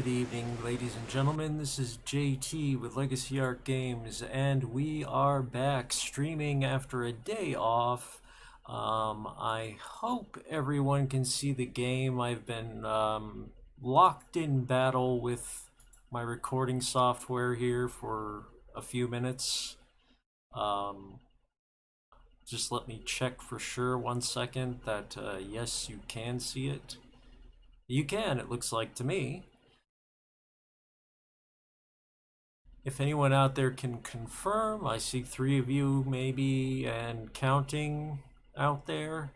evening, ladies and gentlemen. This is JT with Legacy Art Games, and we are back streaming after a day off. I hope everyone can see the game. I've been locked in battle with my recording software here for a few minutes. Just let me check for sure 1 second that yes, you can see it. You can, it looks like to me. If anyone out there can confirm, I see 3 of you maybe and counting out there,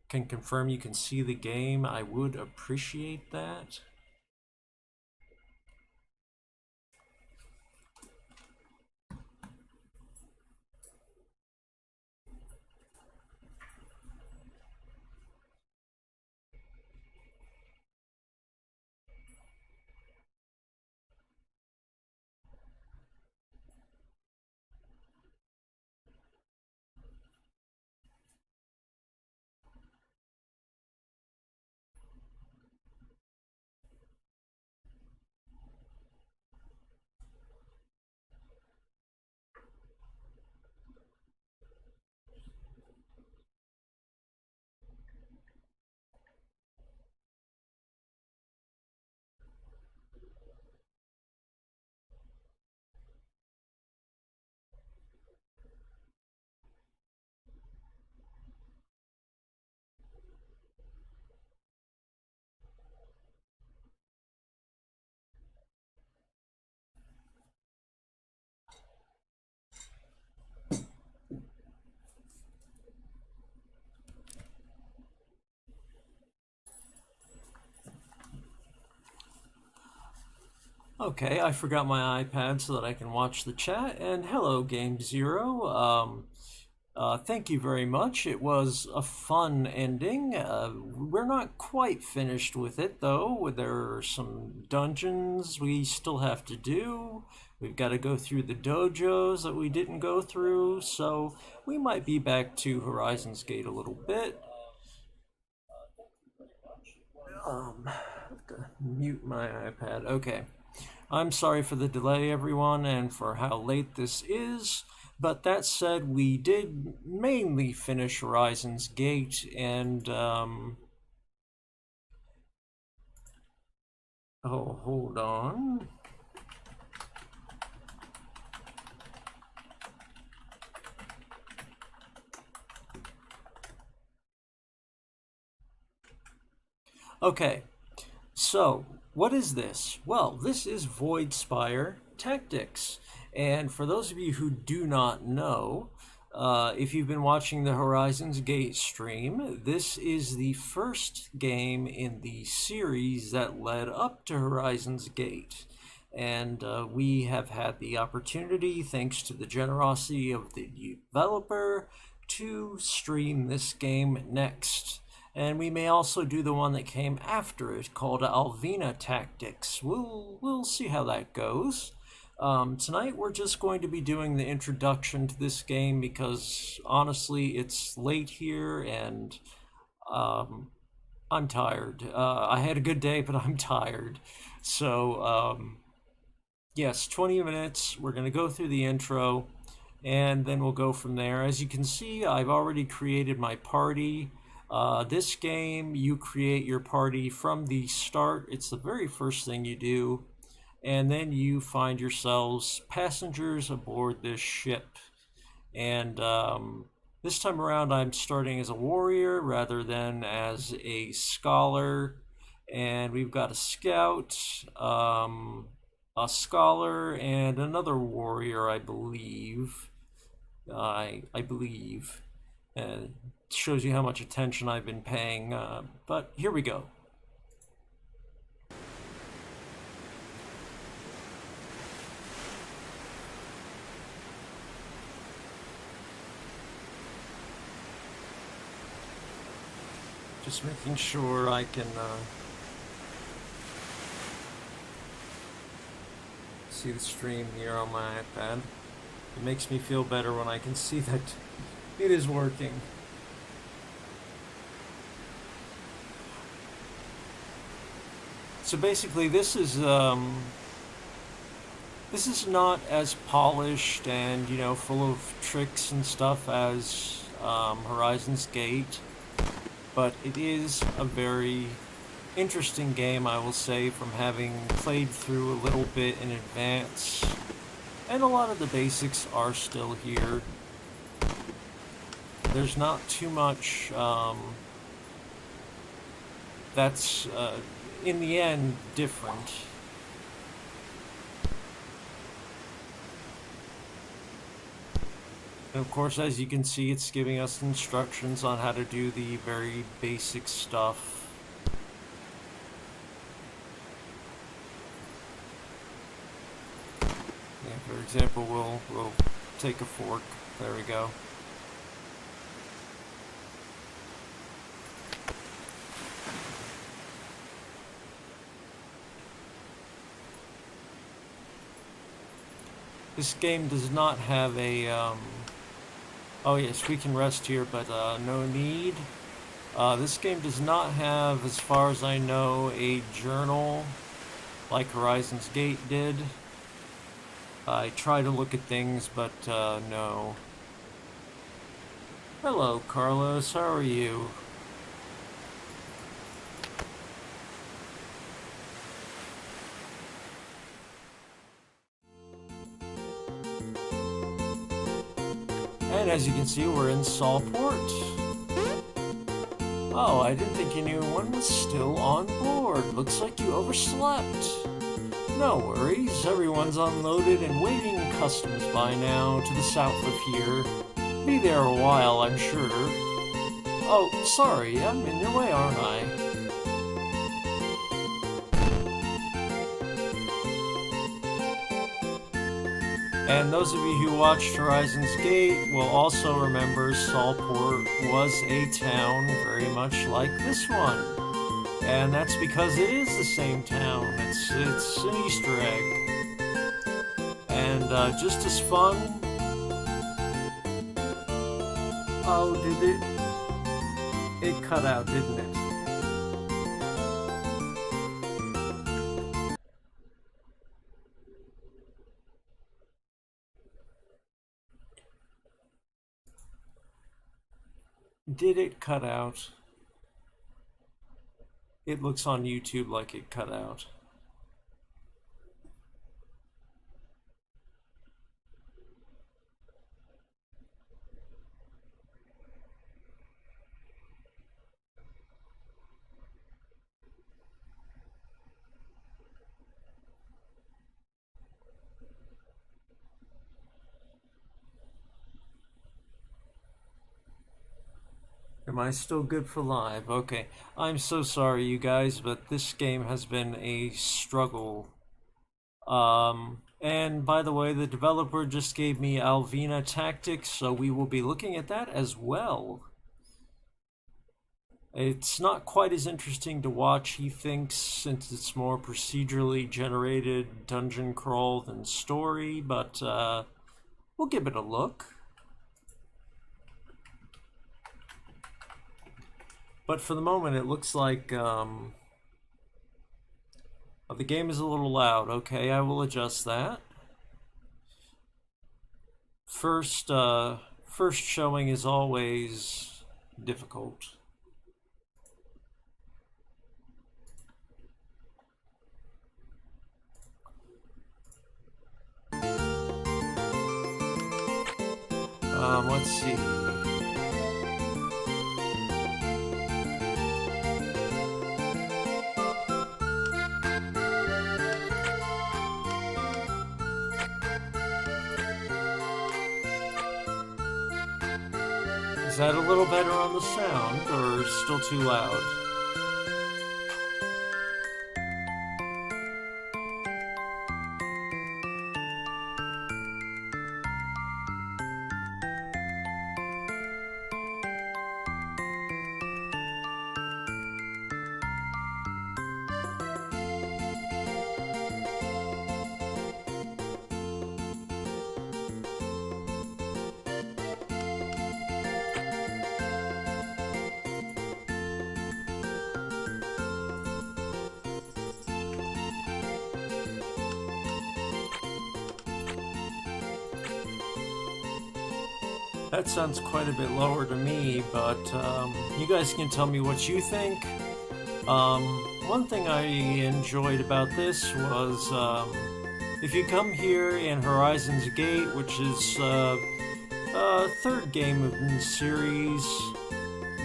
can confirm you can see the game. I would appreciate that. Okay, I forgot my iPad so that I can watch the chat. And hello, Game Zero. Thank you very much. It was a fun ending. We're not quite finished with it, though. There are some dungeons we still have to do. We've got to go through the dojos that we didn't go through, so we might be back to Horizon's Gate a little bit. Have to mute my iPad. Okay. I'm sorry for the delay, everyone, and for how late this is. But that said, we did mainly finish Horizon's Gate, and, oh, hold on. Okay, so what is this? Well, this is Voidspire Tactics. And for those of you who do not know, if you've been watching the Horizon's Gate stream, this is the first game in the series that led up to Horizon's Gate. And we have had the opportunity, thanks to the generosity of the developer, to stream this game next. And we may also do the one that came after it, called Alvina Tactics. We'll see how that goes. Tonight we're just going to be doing the introduction to this game because, honestly, it's late here and I'm tired. I had a good day, but I'm tired. So, yes, 20 minutes. We're going to go through the intro, and then we'll go from there. As you can see, I've already created my party. This game, you create your party from the start. It's the very first thing you do. And then you find yourselves passengers aboard this ship. And this time around, I'm starting as a warrior rather than as a scholar. And we've got a scout, a scholar, and another warrior, I believe. I believe. Shows you how much attention I've been paying, but here we go. Just making sure I can see the stream here on my iPad. It makes me feel better when I can see that it is working. So basically, this is not as polished and full of tricks and stuff as Horizon's Gate, but it is a very interesting game, I will say, from having played through a little bit in advance. And a lot of the basics are still here. There's not too much that's, in the end, different. And of course, as you can see, it's giving us instructions on how to do the very basic stuff. Yeah, for example, we'll take a fork. There we go. This game does not have a, oh yes, we can rest here, but no need. This game does not have, as far as I know, a journal like Horizon's Gate did. I try to look at things, but no. Hello, Carlos, how are you? And as you can see, we're in Solport. Oh, I didn't think anyone was still on board. Looks like you overslept. No worries, everyone's unloaded and waiting customs by now to the south of here. Be there a while, I'm sure. Oh, sorry, I'm in your way, aren't I? And those of you who watched Horizon's Gate will also remember Solport was a town very much like this one. And that's because it is the same town. It's an Easter egg. And just as fun. Oh, did it? It cut out, didn't it? Did it cut out? It looks on YouTube like it cut out. Am I still good for live? Okay. I'm so sorry, you guys, but this game has been a struggle. And by the way, the developer just gave me Alvina Tactics, so we will be looking at that as well. It's not quite as interesting to watch, he thinks, since it's more procedurally generated dungeon crawl than story, but we'll give it a look. But for the moment, it looks like the game is a little loud. Okay, I will adjust that. First showing is always difficult. Let's see. Is that a little better on the sound, or still too loud? That sounds quite a bit lower to me, but you guys can tell me what you think. One thing I enjoyed about this was if you come here in Horizon's Gate, which is third game in the series,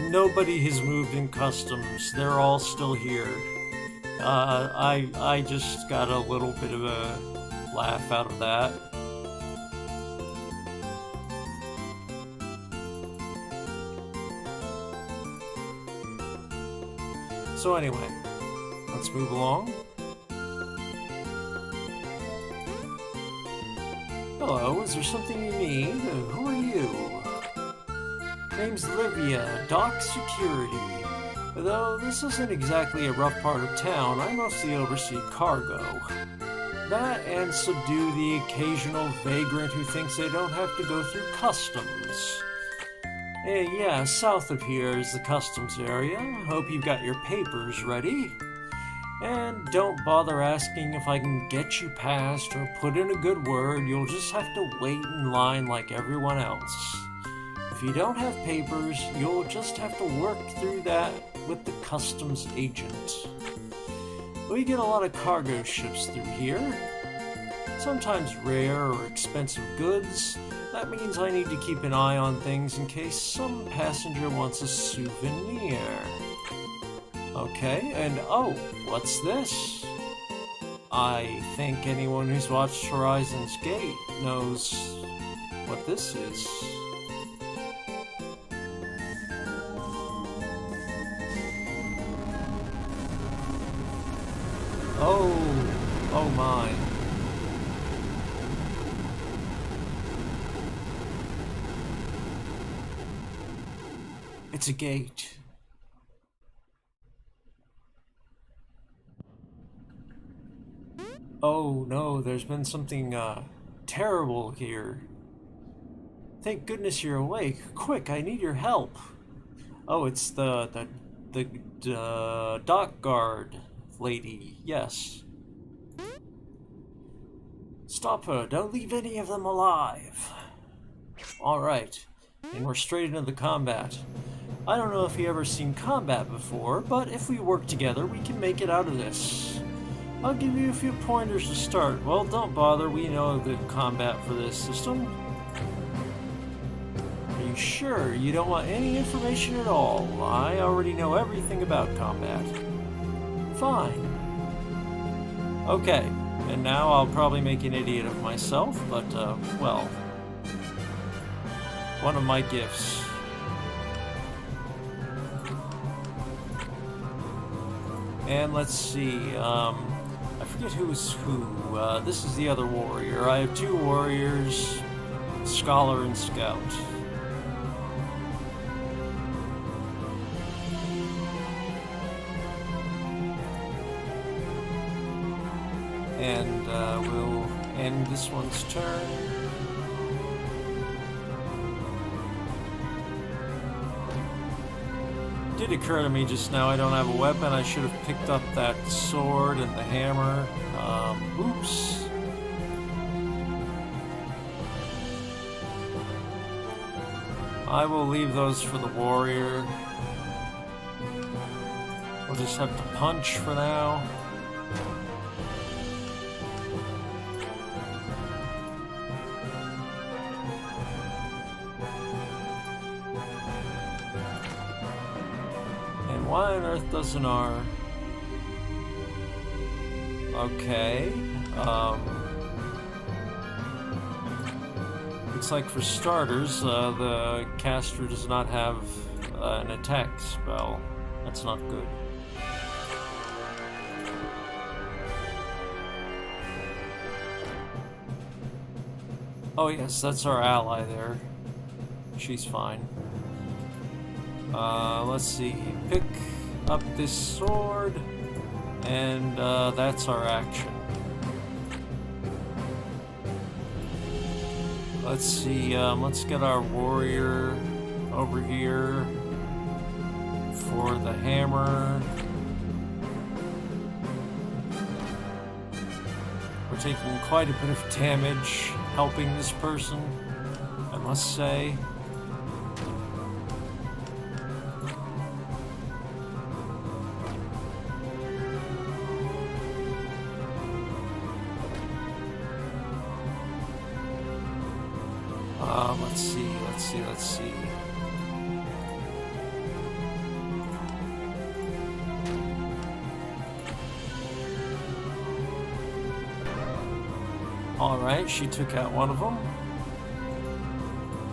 nobody has moved in customs. They're all still here. I just got a little bit of a laugh out of that. So anyway, let's move along. Hello, is there something you need? Who are you? Name's Livia, Dock Security. Though this isn't exactly a rough part of town, I mostly oversee cargo. That and subdue the occasional vagrant who thinks they don't have to go through customs. Yeah, south of here is the customs area. Hope you've got your papers ready. And don't bother asking if I can get you past or put in a good word. You'll just have to wait in line like everyone else. If you don't have papers, you'll just have to work through that with the customs agent. We get a lot of cargo ships through here. Sometimes rare or expensive goods. That means I need to keep an eye on things in case some passenger wants a souvenir. Okay, and oh, what's this? I think anyone who's watched Horizon's Gate knows what this is. Oh my. It's a gate. Oh no, there's been something terrible here. Thank goodness you're awake. Quick, I need your help. Oh, it's the dock guard lady. Yes. Stop her. Don't leave any of them alive. All right. And we're straight into the combat. I don't know if you've ever seen combat before, but if we work together, we can make it out of this. I'll give you a few pointers to start. Well, don't bother. We know the combat for this system. Are you sure you don't want any information at all? I already know everything about combat. Fine. Okay, and now I'll probably make an idiot of myself, but, well, one of my gifts. And let's see, I forget who's who. This is the other warrior. I have two warriors, Scholar and Scout. And we'll end this one's turn. It did occur to me just now I don't have a weapon. I should have picked up that sword and the hammer. Oops. I will leave those for the warrior. We'll just have to punch for now. Why on earth doesn't our... Okay. Looks like for starters, the caster does not have an attack spell. That's not good. Oh yes, that's our ally there. She's fine. Let's see. Pick up this sword, and that's our action. Let's see. Let's get our warrior over here for the hammer. We're taking quite a bit of damage helping this person, I must say. let's see. Alright, she took out one of them.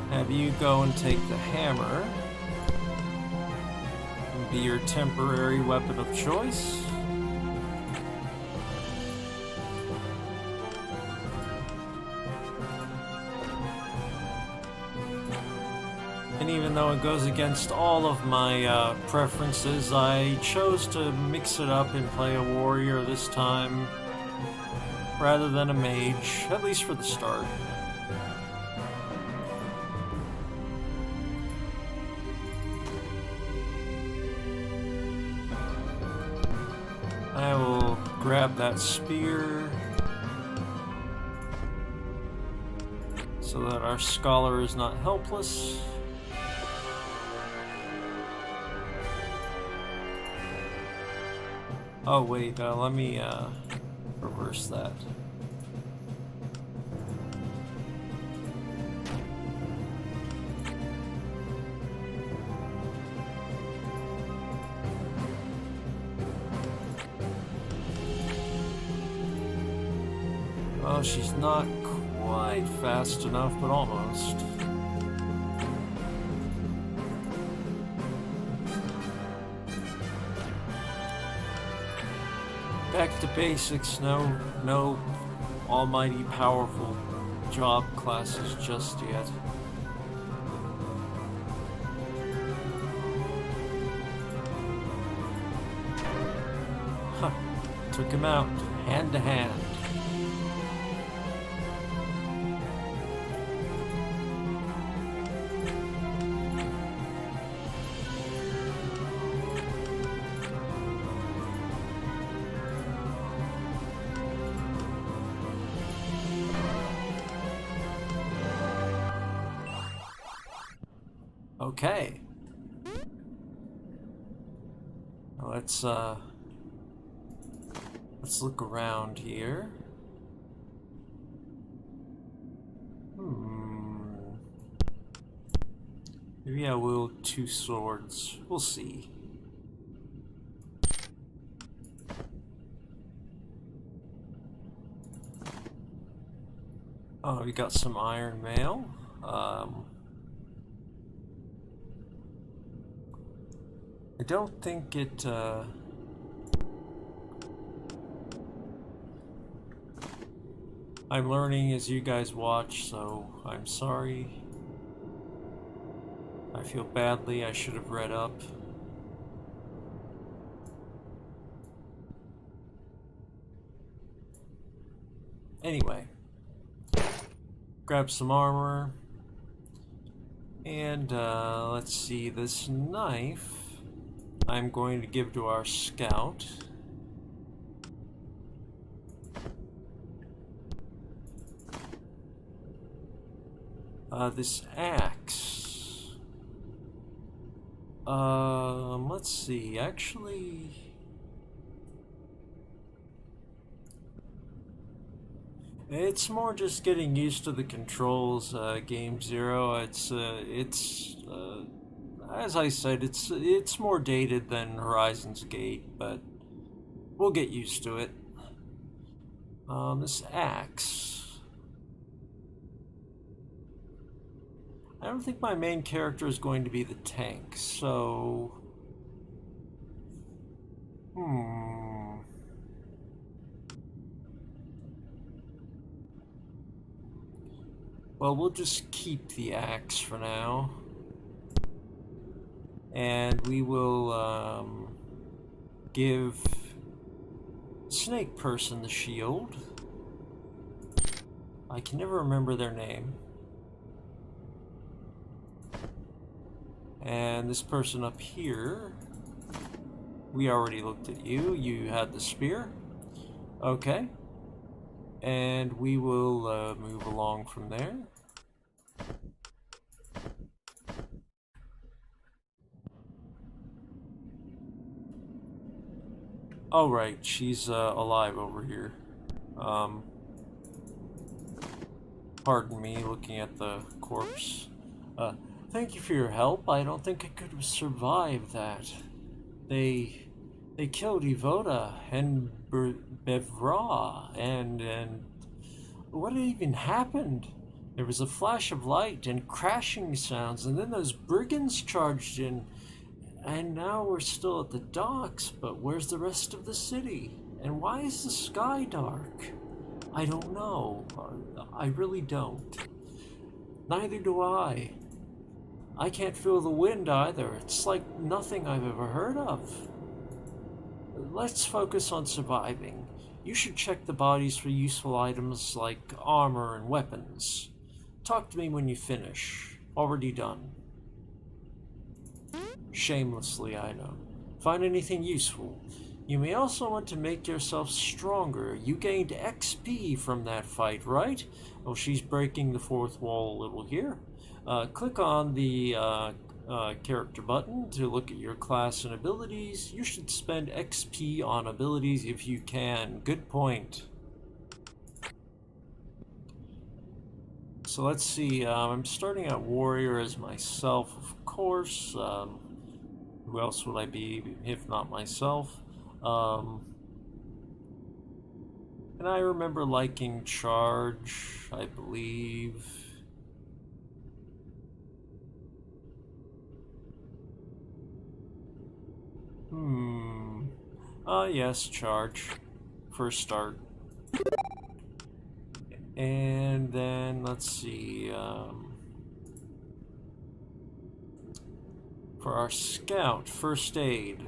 Have you go and take the hammer. Be your temporary weapon of choice. And even though it goes against all of my preferences, I chose to mix it up and play a warrior this time rather than a mage, at least for the start. I will grab that spear so that our scholar is not helpless. Oh wait, let me reverse that. Oh, she's not quite fast enough, but almost. Back to basics, no almighty powerful job classes just yet. Huh. Took him out, hand to hand. Okay. Let's look around here. Maybe I will 2 swords. We'll see. Oh, we got some iron mail. I don't think it, I'm learning as you guys watch, so I'm sorry. I feel badly, I should have read up. Anyway, grab some armor. And, let's see, this knife I'm going to give to our scout. This axe. Let's see, actually... It's more just getting used to the controls, Game Zero. It's as I said, it's more dated than Horizon's Gate, but we'll get used to it. This axe. I don't think my main character is going to be the tank, so... Well, we'll just keep the axe for now. And we will give Snake Person the shield. I can never remember their name. And this person up here, we already looked at you. You had the spear. Okay. And we will move along from there. Oh right, she's alive over here. Hold Pardon me, looking at the corpse. Uh, Thank you for your help. I don't think I could have survived that. They they killed Evoda and Bevra, and what even happened? There was a flash of light and crashing sounds, and then those brigands charged in, and now we're still at the docks, but where's the rest of the city? And why is the sky dark? I don't know. I really don't. Neither do I. I can't feel the wind either. It's like nothing I've ever heard of. Let's focus on surviving. You should check the bodies for useful items like armor and weapons. Talk to me when you finish. Already done. Shamelessly, I know. Find anything useful. You may also want to make yourself stronger. You gained XP from that fight, right? Oh, she's breaking the fourth wall a little here. Click on the character button to look at your class and abilities. You should spend XP on abilities if you can. Good point. So let's see, I'm starting at warrior as myself, of course. Who else would I be if not myself? And I remember liking charge, I believe. Yes, charge. First start. And then, let's see, for our scout, first aid.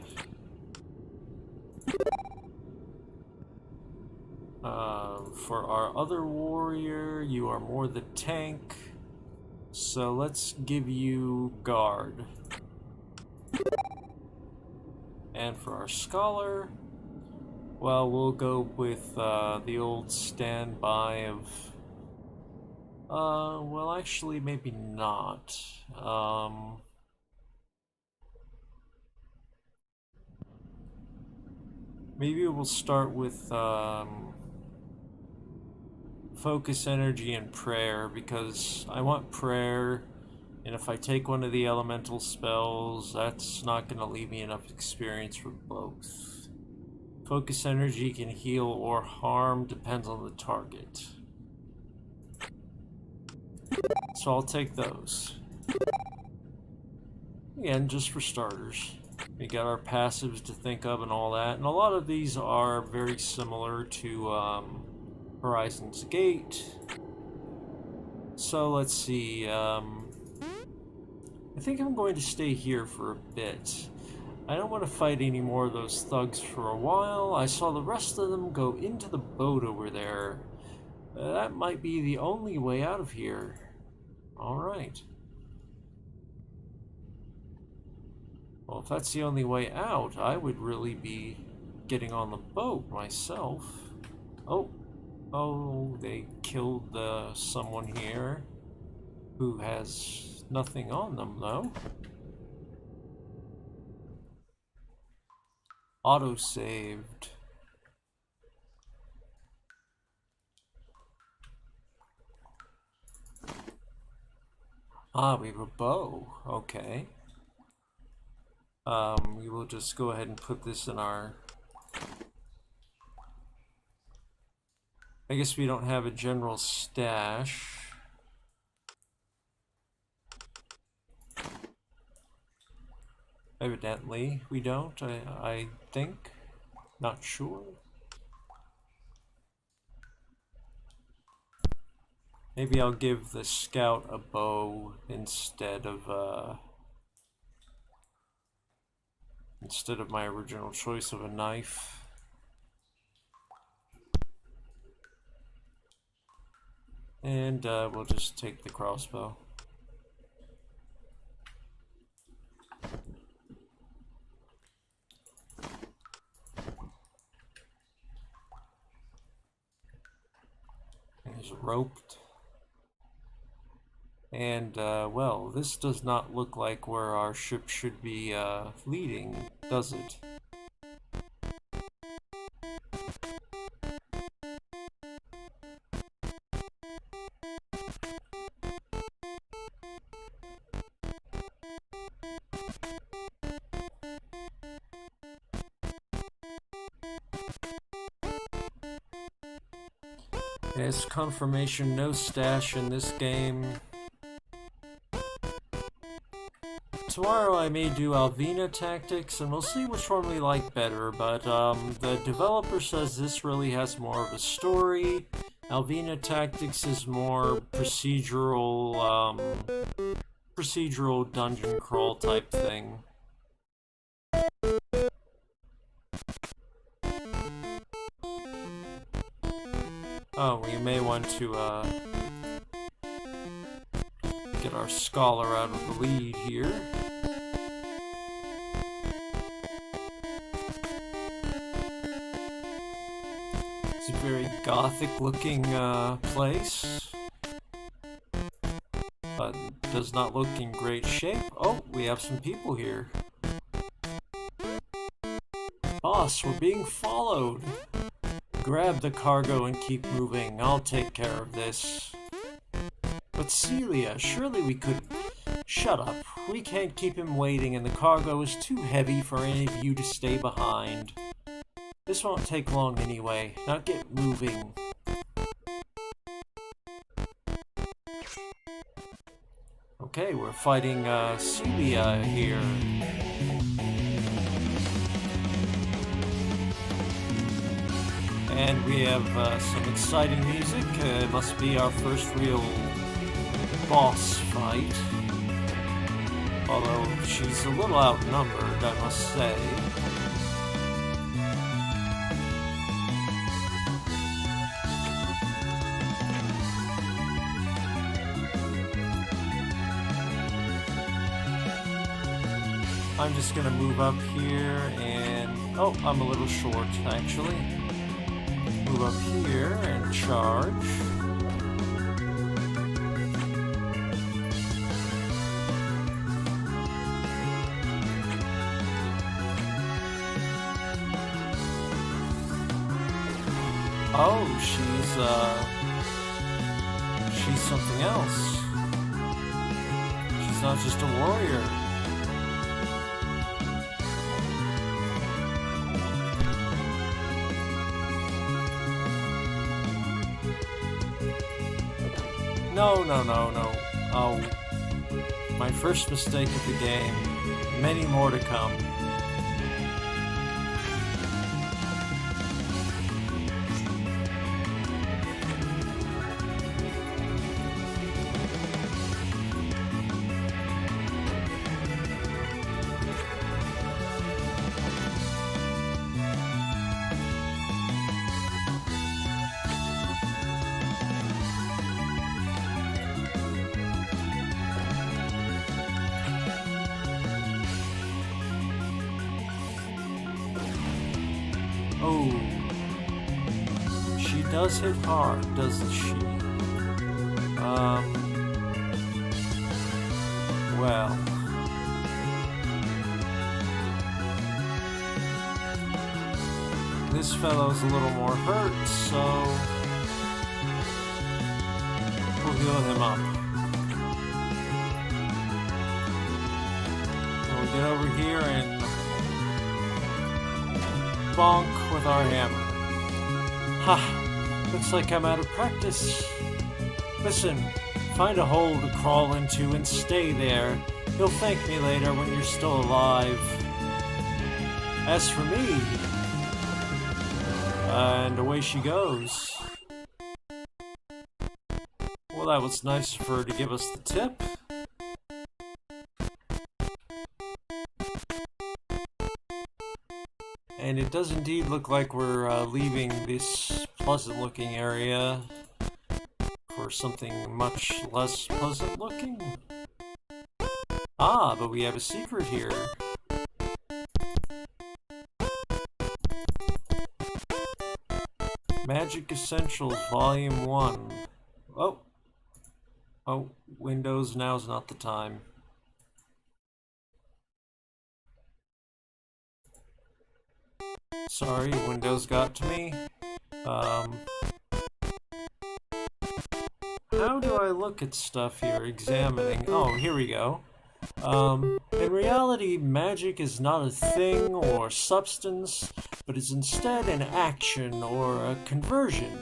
For our other warrior, you are more the tank. So let's give you guard. And for our scholar, well, we'll go with the old standby of... well, actually, maybe not. Maybe we'll start with focus, energy, and prayer, because I want prayer, and if I take one of the elemental spells, that's not going to leave me enough experience for both. Focus energy can heal or harm, depends on the target. So I'll take those. Again, just for starters. We got our passives to think of and all that, and a lot of these are very similar to Horizon's Gate. So let's see, I think I'm going to stay here for a bit. I don't want to fight any more of those thugs for a while. I saw the rest of them go into the boat over there. That might be the only way out of here. Alright. Well, if that's the only way out, I would really be getting on the boat myself. Oh, they killed someone here who has nothing on them, though. Auto-saved. Ah, we have a bow. Okay. We will just go ahead and put this in our... I guess we don't have a general stash. Evidently, we don't, I think. Not sure. Maybe I'll give the scout a bow instead of my original choice of a knife. And we'll just take the crossbow. He's roped. And, well, this does not look like where our ship should be leading, does it? It's confirmation, no stash in this game. Tomorrow I may do Alvina Tactics, and we'll see which one we like better, but the developer says this really has more of a story. Alvina Tactics is more procedural dungeon crawl type thing. Oh, we may want to get our scholar out of the lead here. It's a very gothic-looking place, but does not look in great shape. Oh, we have some people here. Boss, we're being followed. Grab the cargo and keep moving. I'll take care of this. But Celia, surely we could... Shut up. We can't keep him waiting, and the cargo is too heavy for any of you to stay behind. This won't take long anyway. Now get moving. Okay, we're fighting Celia here. And we have some exciting music. It must be our first real boss fight. Although she's a little outnumbered, I must say. I'm just gonna move up here and... Oh, I'm a little short, actually. Move up here and charge. Oh, she's something else. She's not just a warrior. No. Oh, my first mistake of the game. Many more to come. Oh, she does hit hard, doesn't she? Well. This fellow's a little more hurt, so we'll heal him up. We'll get over here and bonk with our hammer. Ha! Looks like I'm out of practice. Listen, find a hole to crawl into and stay there. You'll thank me later when you're still alive. As for me... and away she goes. Well, that was nice of her to give us the tip. And it does indeed look like we're leaving this pleasant-looking area for something much less pleasant-looking. Ah, but we have a secret here. Magic Essentials, Volume 1. Oh, Windows, now's not the time. Sorry, Windows got to me. How do I look at stuff here? Examining. Oh, here we go. In reality, magic is not a thing or substance, but is instead an action or a conversion.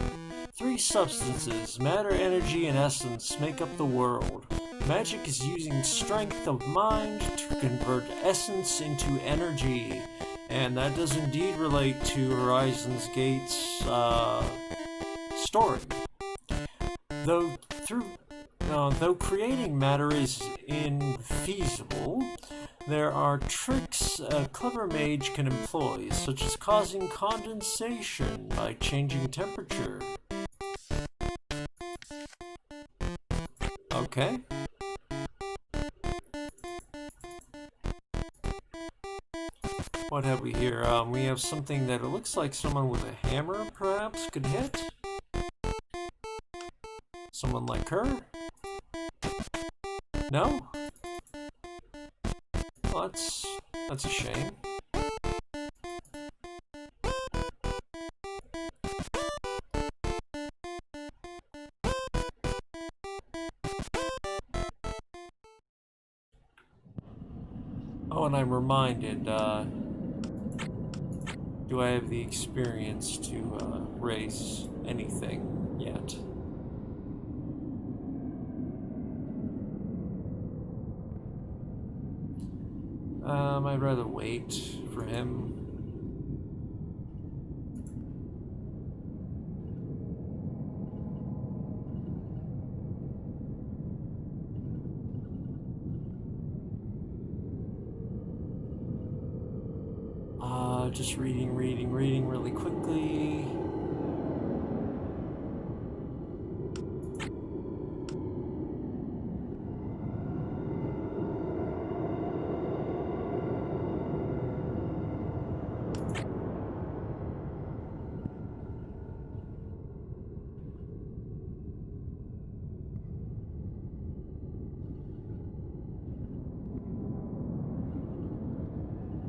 Three substances, matter, energy, and essence, make up the world. Magic is using strength of mind to convert essence into energy. And that does indeed relate to Horizon's Gate's story. Though creating matter is infeasible, there are tricks a clever mage can employ, such as causing condensation by changing temperature. Okay. What have we here? We have something that it looks like someone with a hammer, perhaps, could hit. Someone like her? No? Well, that's a shame. Oh, and I'm reminded, do I have the experience to raise anything yet? I'd rather wait for him. Just reading really quickly.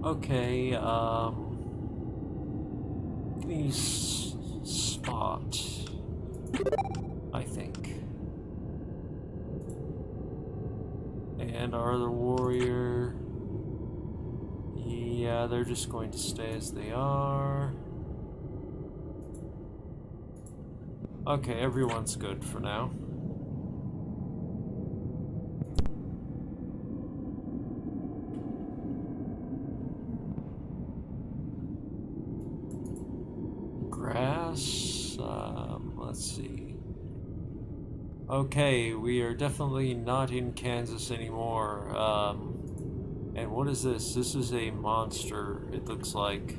Okay, spot, I think. And our other warrior, yeah, they're just going to stay as they are. Okay, everyone's good for now. Let's see. Okay, we are definitely not in Kansas anymore. And what is this? This is a monster, it looks like.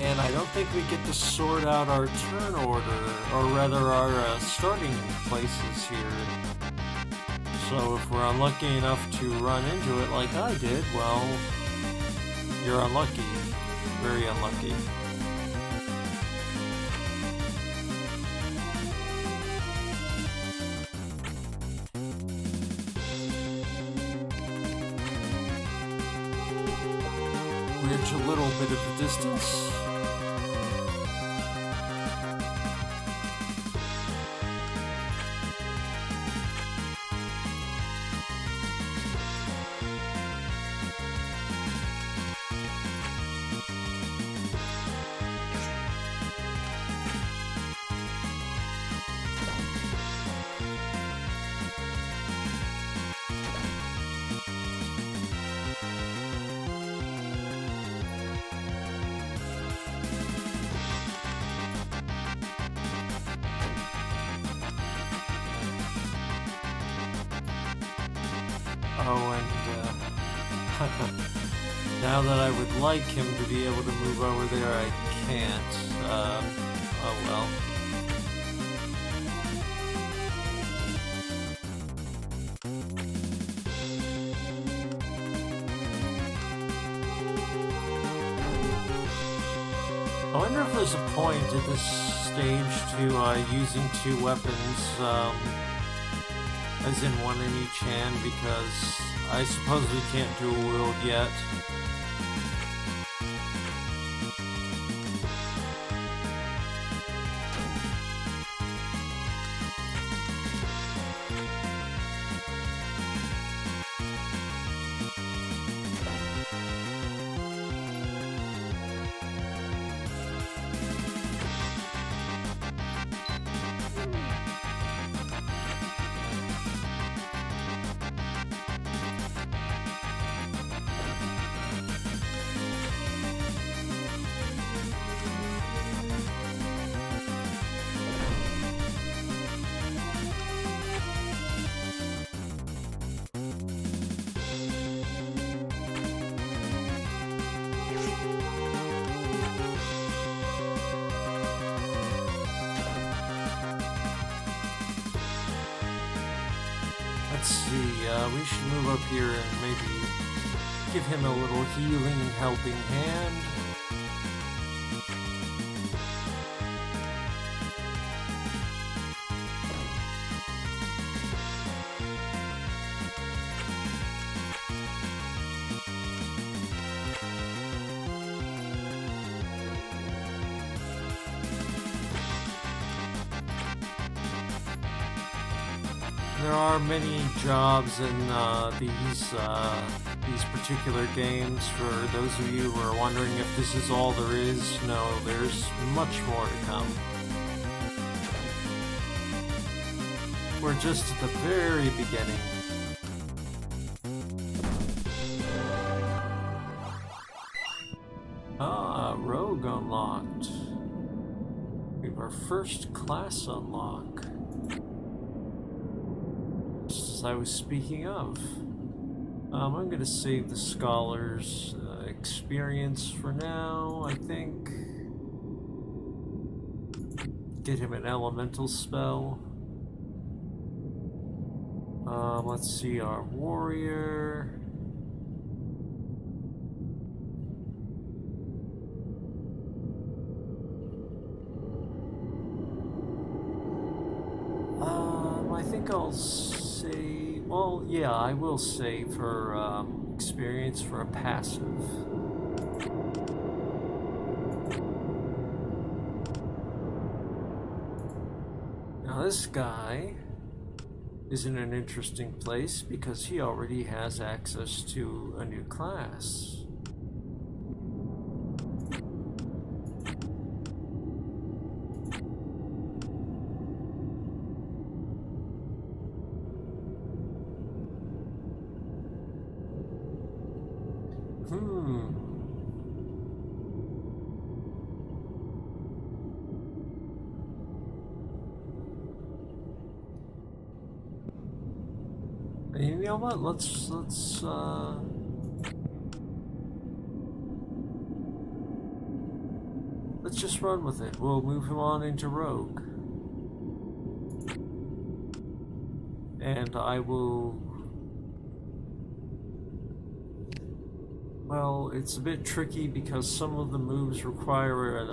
And I don't think we get to sort out our turn order, or rather our starting places here. So if we're unlucky enough to run into it like I did, well, you're unlucky. Very unlucky. We're just a little bit of a distance. Oh, and now that I would like him to be able to move over there, I can't. Oh well. I wonder if there's a point at this stage to using two weapons, as in one in each hand, because I suppose we can't dual wield yet. Let's see, we should move up here and maybe give him a little healing, helping hand. There are many jobs in these particular games. For those of you who are wondering if this is all there is, no, there's much more to come. We're just at the very beginning. Ah, rogue unlocked. We have our first class unlock. As I was speaking of. I'm going to save the scholar's experience for now, I think. Get him an elemental spell. Let's see, our warrior. I think I'll save. Well, yeah, I will save her experience for a passive. Now, this guy is in an interesting place because he already has access to a new class. You know what? Let's just run with it. We'll move him on into rogue, and I will. Well, it's a bit tricky because some of the moves require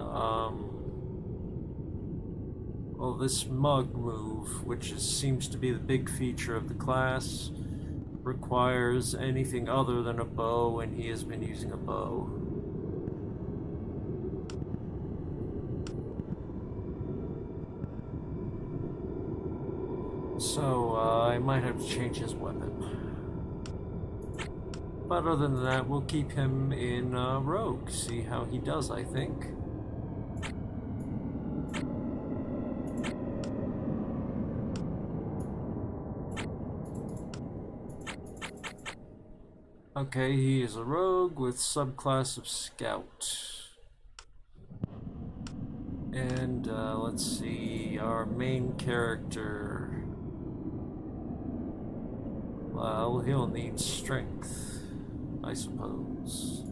this mug move, which seems to be the big feature of the class, requires anything other than a bow, and he has been using a bow. So I might have to change his weapon. But other than that, we'll keep him in rogue, see how he does, I think. Okay, he is a rogue with subclass of scout. And let's see, our main character. Well, he'll need strength, I suppose.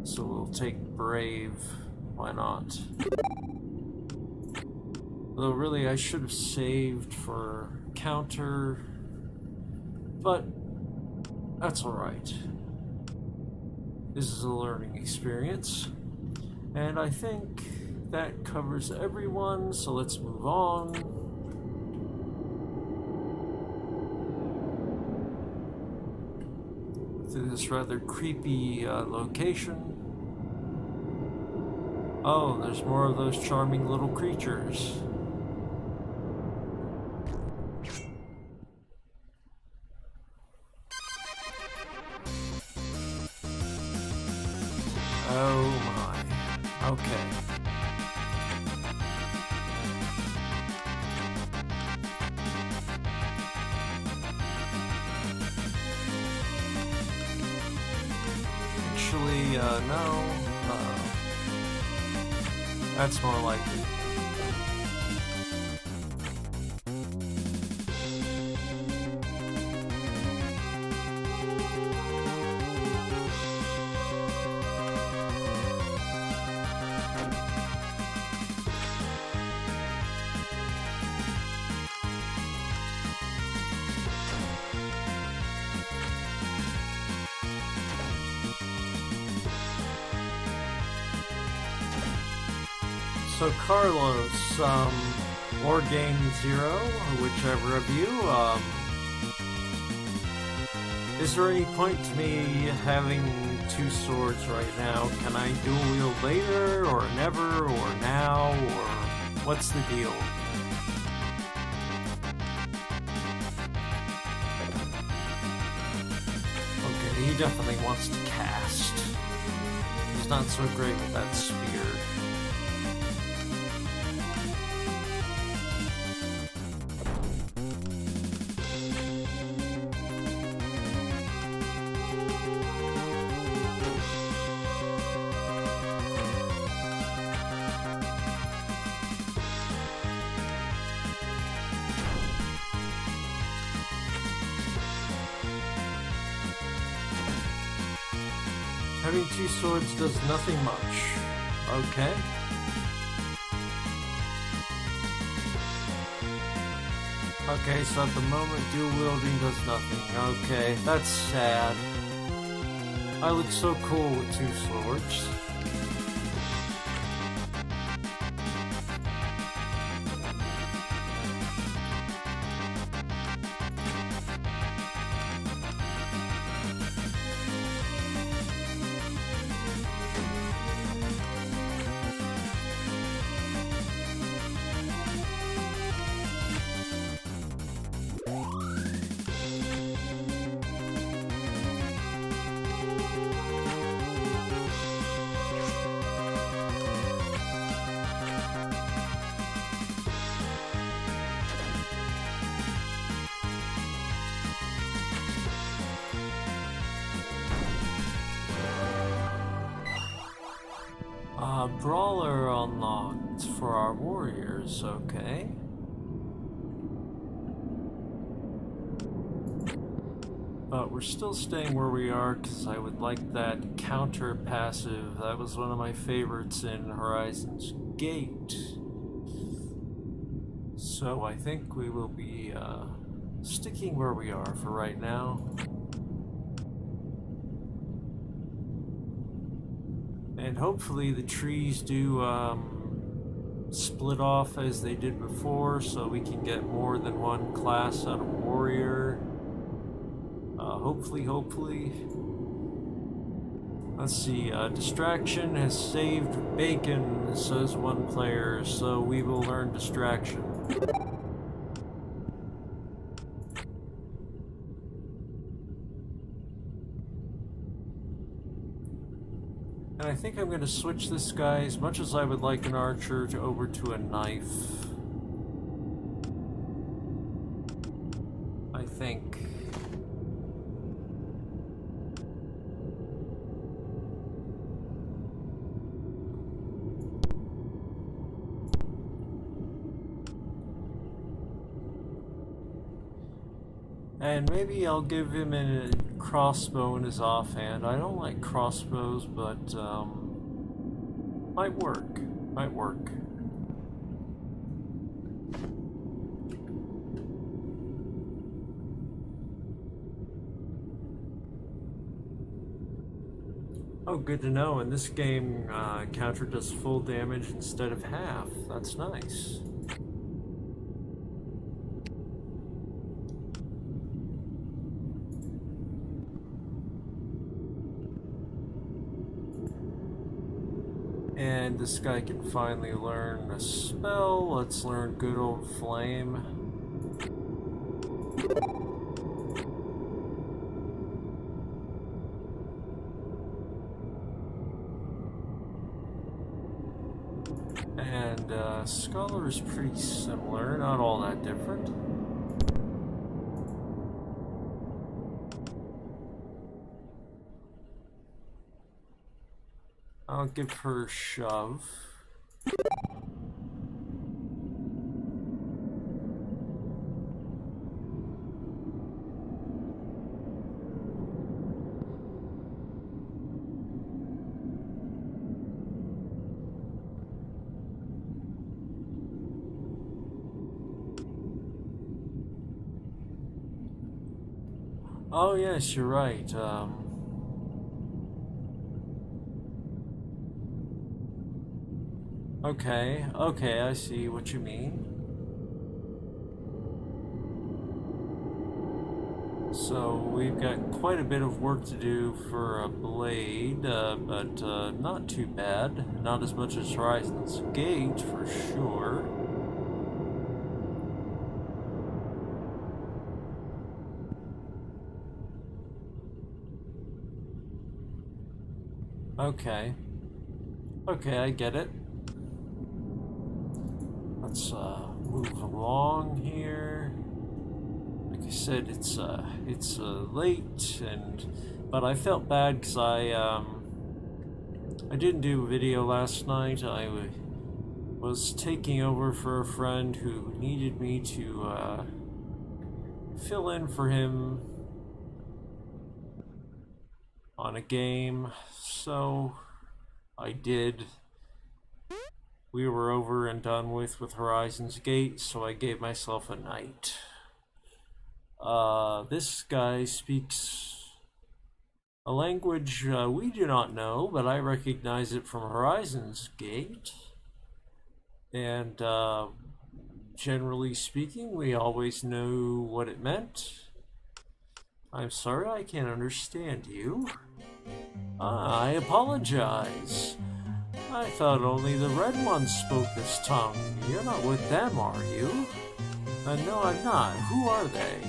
So we'll take brave. Why not? Though really I should have saved for counter, but that's alright. This is a learning experience. And I think that covers everyone, so let's move on. To this rather creepy location. Oh, there's more of those charming little creatures. Oh my. Okay. Actually, no. That's more likely. So Carlos, or Game Zero, or whichever of you, is there any point to me having two swords right now? Can I dual wield later, or never, or now, or what's the deal? Okay, he definitely wants to cast. He's not so great with that spear. Having two swords does nothing much. Okay. Okay, so at the moment dual wielding does nothing. Okay, that's sad. I look so cool with two swords. Brawler unlocked for our warriors, okay. But we're still staying where we are because I would like that counter passive. That was one of my favorites in Horizon's Gate. So I think we will be sticking where we are for right now. And hopefully the trees do split off as they did before, so we can get more than one class out of warrior. Hopefully. Let's see, distraction has saved bacon, says one player, so we will learn distraction. And I think I'm going to switch this guy, as much as I would like an archer, over to a knife. I think. And maybe I'll give him a crossbow in his offhand. I don't like crossbows, but might work. Might work. Oh, good to know. In this game, counter does full damage instead of half. That's nice. And this guy can finally learn a spell. Let's learn good old flame. And Scholar is pretty similar, not all that different. I'll give her a shove. Oh yes, you're right. Okay, okay, I see what you mean. So we've got quite a bit of work to do for a blade, but not too bad. Not as much as Horizon's Gate, for sure. Okay. Okay, I get it. Let's move along here. Like I said, it's late, but I felt bad because I didn't do a video last night. I was taking over for a friend who needed me to fill in for him on a game, so I did. We were over and done with Horizon's Gate, so I gave myself a night. This guy speaks a language we do not know, but I recognize it from Horizon's Gate. And generally speaking, we always knew what it meant. I'm sorry I can't understand you. I apologize. I thought only the red ones spoke this tongue. You're not with them, are you? No, I'm not. Who are they?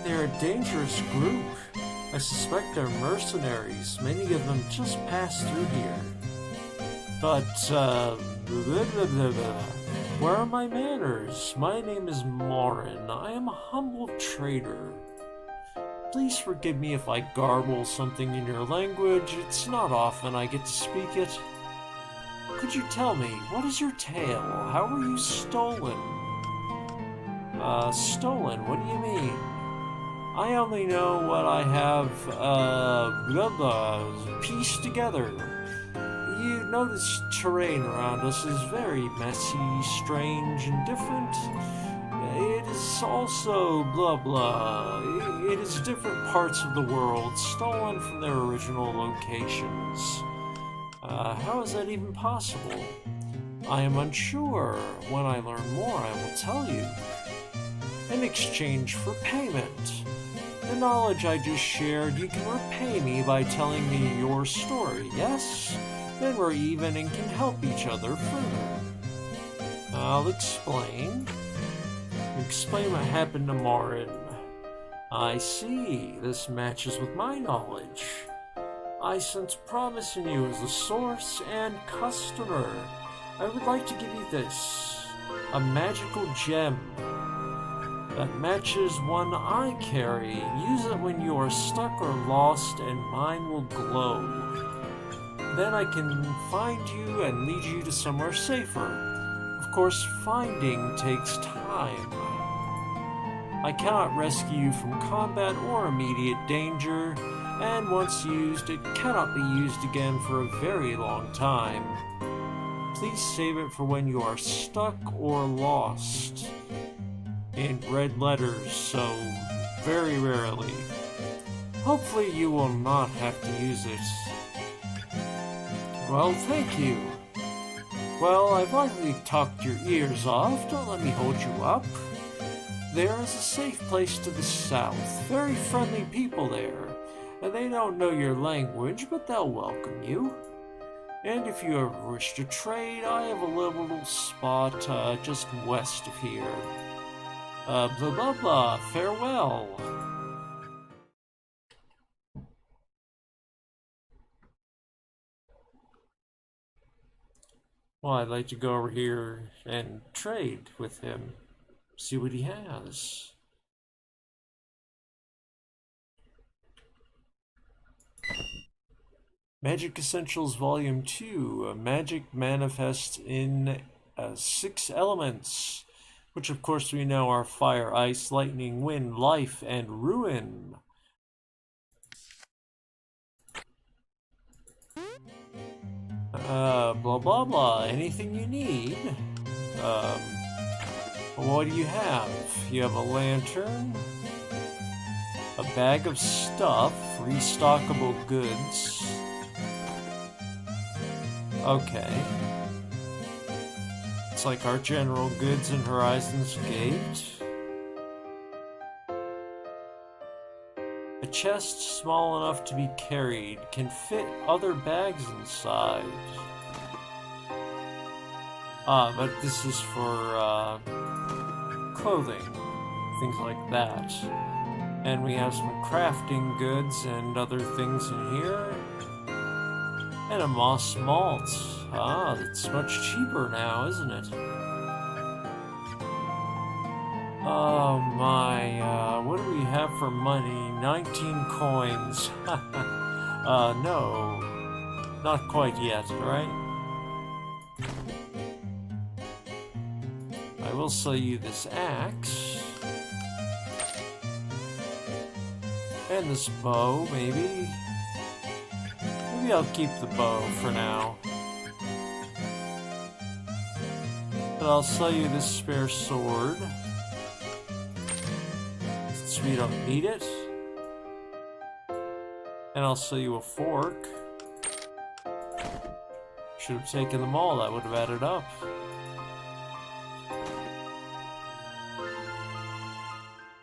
They're a dangerous group. I suspect they're mercenaries. Many of them just passed through here. But, where are my manners? My name is Morin. I am a humble trader. Please forgive me if I garble something in your language. It's not often I get to speak it. Could you tell me, what is your tale? How were you stolen? Stolen? What do you mean? I only know what I have, pieced together. You notice terrain around us is very messy, strange, and different. It is also It is different parts of the world, stolen from their original locations. How is that even possible? I am unsure. When I learn more, I will tell you. In exchange for payment. The knowledge I just shared, you can repay me by telling me your story, yes? Then we're even and can help each other further. I'll explain. Explain what happened to Morin. I see. This matches with my knowledge. I sense promise in you as a source and customer. I would like to give you this. A magical gem that matches one I carry. Use it when you are stuck or lost and mine will glow. Then I can find you and lead you to somewhere safer. Of course, finding takes time. I cannot rescue you from combat or immediate danger, and once used, it cannot be used again for a very long time. Please save it for when you are stuck or lost. In red letters, so very rarely. Hopefully you will not have to use it. Well, thank you. Well, I've likely talked your ears off. Don't let me hold you up. There is a safe place to the south. Very friendly people there. And they don't know your language, but they'll welcome you. And if you ever wish to trade, I have a little spot just west of here. Blah blah blah, farewell. Well, I'd like to go over here and trade with him. See what he has. Magic Essentials Volume 2. Magic manifests in 6 elements, which of course we know are fire, ice, lightning, wind, life, and ruin. Blah blah blah. Anything you need. What do you have? You have a lantern, a bag of stuff, restockable goods. Okay. It's like our general goods in Horizon's Gate. A chest small enough to be carried can fit other bags inside. But this is for clothing, things like that. And we have some crafting goods and other things in here. And a moss malt. It's much cheaper now, isn't it? Oh my, what do we have for money? 19 coins. No. Not quite yet, right? I will sell you this axe. And this bow, maybe? Maybe I'll keep the bow for now. But I'll sell you this spare sword. Since we don't need it. And I'll sell you a fork. Should have taken them all, that would have added up.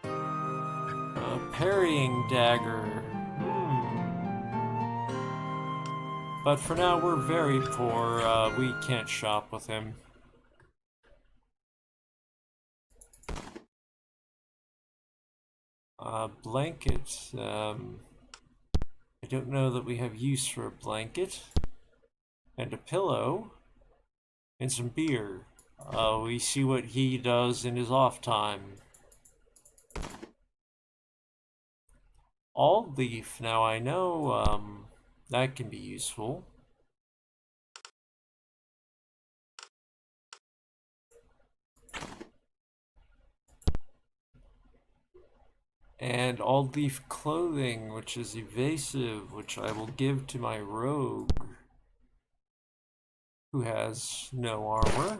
A parrying dagger. But for now, we're very poor. We can't shop with him. Blanket. I don't know that we have use for a blanket. And a pillow. And some beer. We see what he does in his off time. All leaf. Now I know that can be useful. And all leaf clothing, which is evasive, which I will give to my rogue, who has no armor.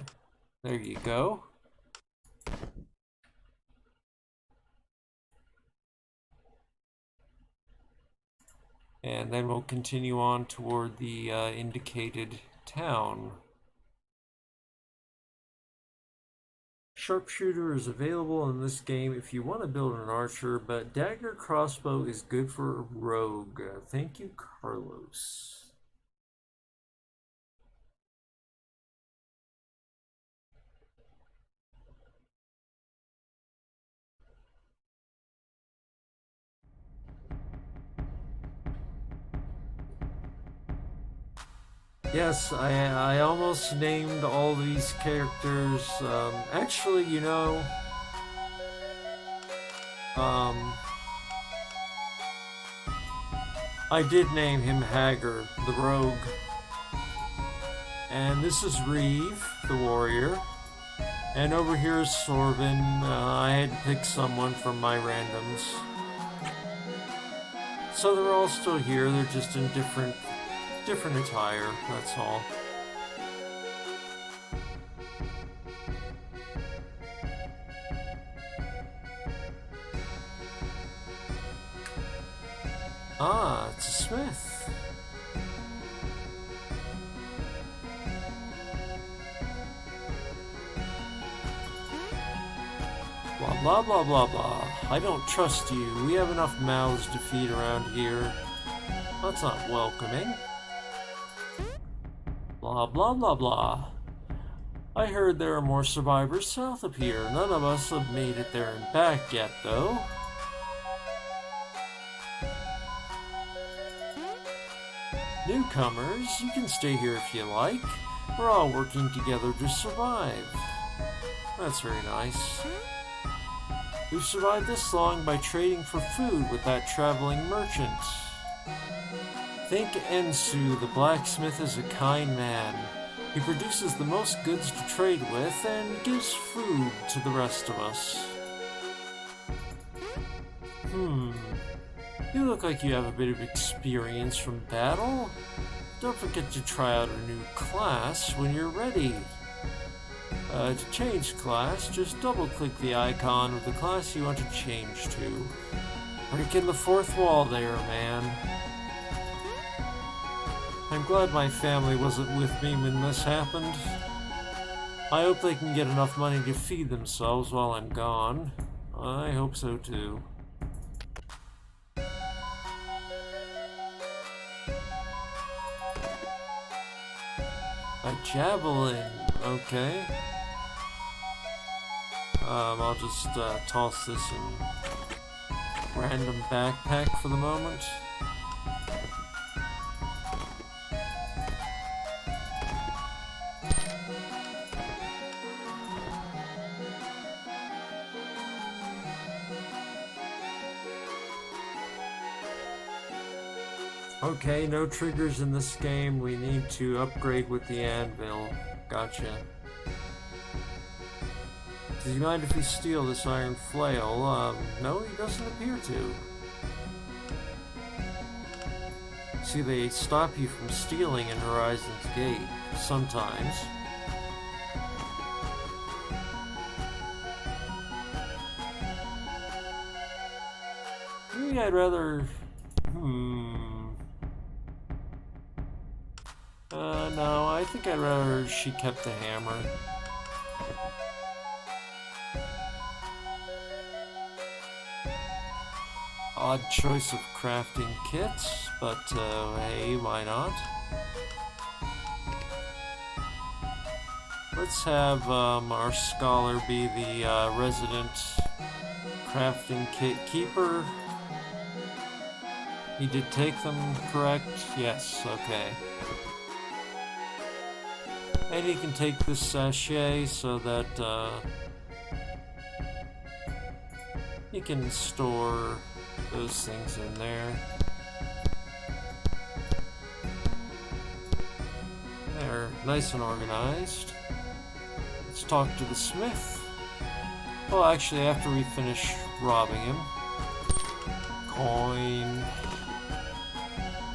There you go. And then we'll continue on toward the indicated town. Sharpshooter is available in this game if you want to build an archer, but dagger crossbow is good for a rogue. Thank you, Carlos. Yes, I almost named all these characters. Actually, you know, I did name him Hager, the rogue. And this is Reeve, the warrior. And over here is Sorvin. I had to pick someone from my randoms. So they're all still here, they're just in different attire, that's all. Ah, it's a smith. Blah blah blah blah blah. I don't trust you. We have enough mouths to feed around here. That's not welcoming. Blah blah blah blah. I heard there are more survivors south of here. None of us have made it there and back yet, though. Newcomers, you can stay here if you like. We're all working together to survive. That's very nice. We've survived this long by trading for food with that traveling merchant. Think Ensu, the blacksmith, is a kind man. He produces the most goods to trade with and gives food to the rest of us. You look like you have a bit of experience from battle. Don't forget to try out a new class when you're ready. To change class, just double-click the icon of the class you want to change to. Breaking the fourth wall there, man. I'm glad my family wasn't with me when this happened. I hope they can get enough money to feed themselves while I'm gone. I hope so too. A javelin, okay. I'll just toss this in random backpack for the moment. Okay, no triggers in this game. We need to upgrade with the anvil. Gotcha. Does he mind if we steal this iron flail? No, he doesn't appear to. See, they stop you from stealing in Horizon's Gate, sometimes. Maybe I'd rather... no, I think I'd rather she kept the hammer. Odd choice of crafting kits, but hey, why not? Let's have our scholar be the resident crafting kit keeper. He did take them, correct? Yes, okay. And he can take this sachet so that he can store those things in there. They're nice and organized. Let's talk to the smith. Well, actually, after we finish robbing him. Coin.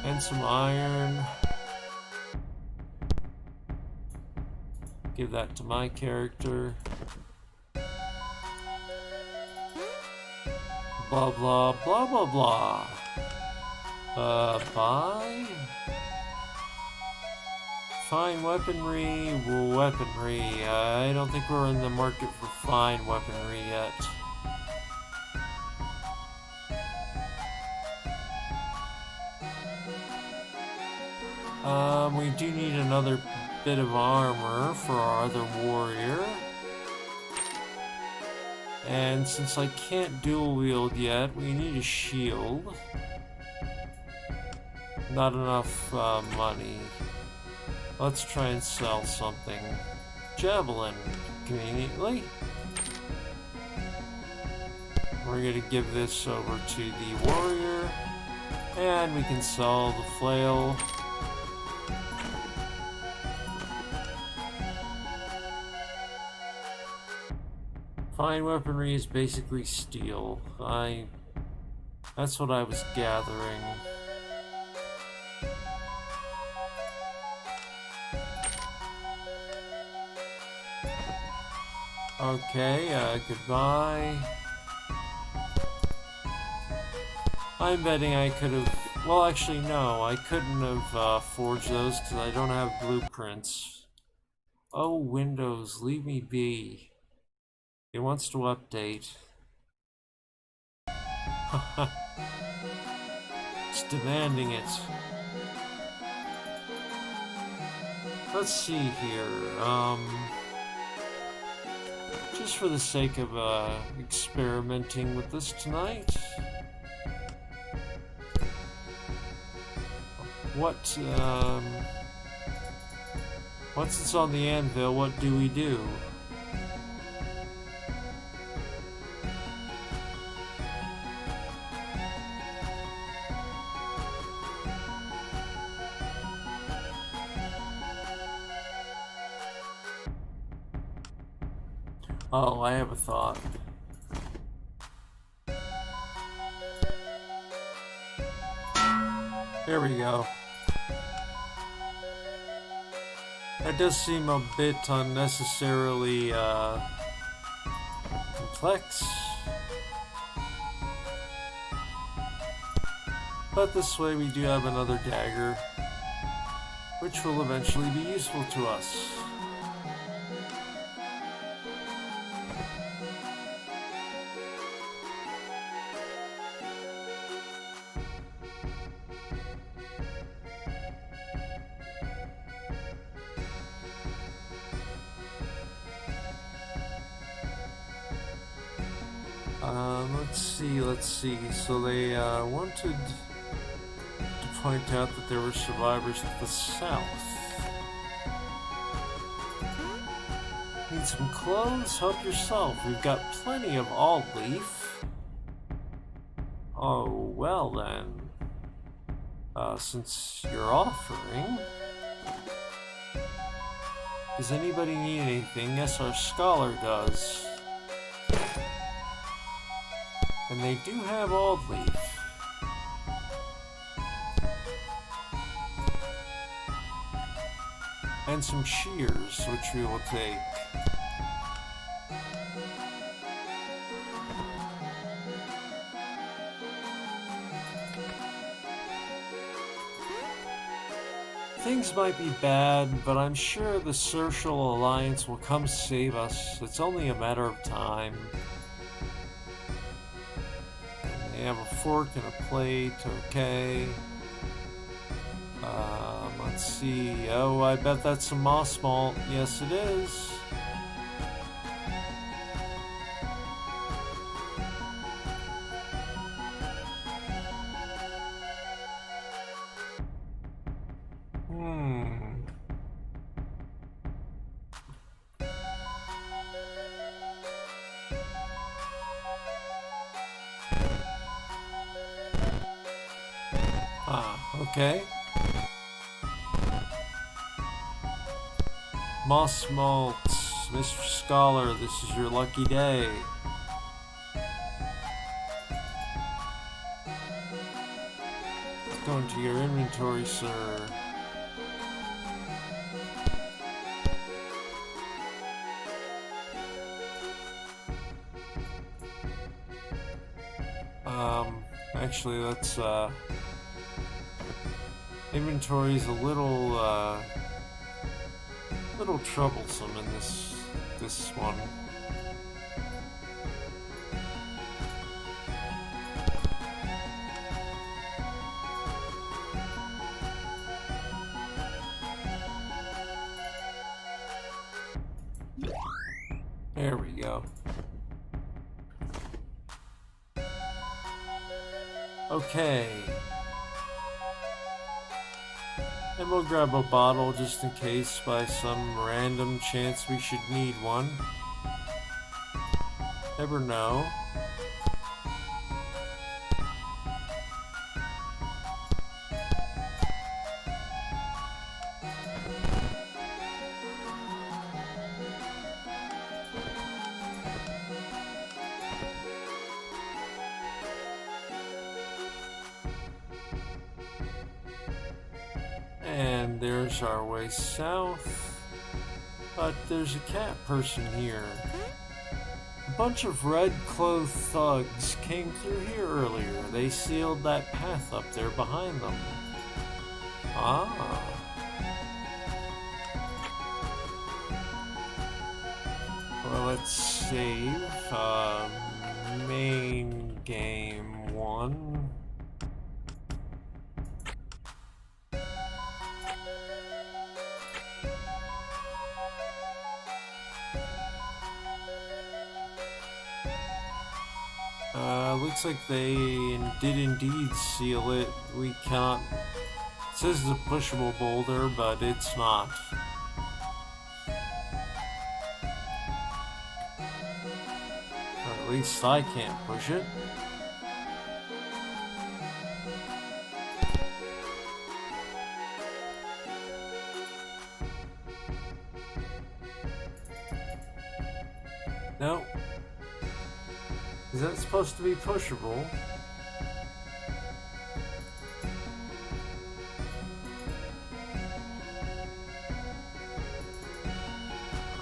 And some iron. Give that to my character. Blah blah blah blah blah. Buy? Fine weaponry, weaponry. I don't think we're in the market for fine weaponry yet. We do need another bit of armor for our other warrior. And since I can't dual wield yet, we need a shield. Not enough money. Let's try and sell something. Javelin, conveniently. We're gonna give this over to the warrior. And we can sell the flail. Fine weaponry is basically steel. That's what I was gathering. Okay, goodbye. I'm betting I could have... Well, actually, no. I couldn't have forged those because I don't have blueprints. Oh, Windows, leave me be. It wants to update. It's demanding it. Let's see here. Just for the sake of experimenting with this tonight. Once it's on the anvil, what do we do? Oh, I have a thought. There we go. That does seem a bit unnecessarily complex. But this way we do have another dagger, which will eventually be useful to us. Let's see. So they wanted to point out that there were survivors to the south. Need some clothes? Help yourself. We've got plenty of olive leaf. Oh, well then. Since you're offering... Does anybody need anything? Yes, our scholar does. And they do have olive leaf. And some shears, which we will take. Things might be bad, but I'm sure the Social Alliance will come save us. It's only a matter of time. And they have a fork and a plate, okay. Let's see. Oh, I bet that's some moss malt. Yes, it is. Okay. Moss malt, Mr. Scholar, this is your lucky day. Let's go into your inventory, sir. Actually, let's, inventory's a little troublesome in this one. There we go. Okay. And we'll grab a bottle just in case by some random chance we should need one. Never know. And there's our way south. But there's a cat person here. A bunch of red-clothed thugs came through here earlier. They sealed that path up there behind them. Ah. Well, let's save. Main game 1. Looks like they did indeed seal it. We cannot... It says it's a pushable boulder, but it's not. Or at least I can't push it. No. Is that supposed to be pushable?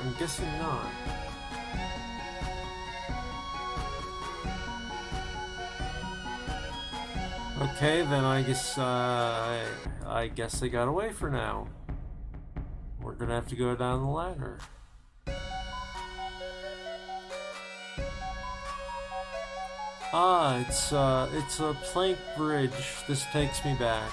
I'm guessing not. Okay, then I guess they got away for now. We're gonna have to go down the ladder. Ah, it's a plank bridge. This takes me back.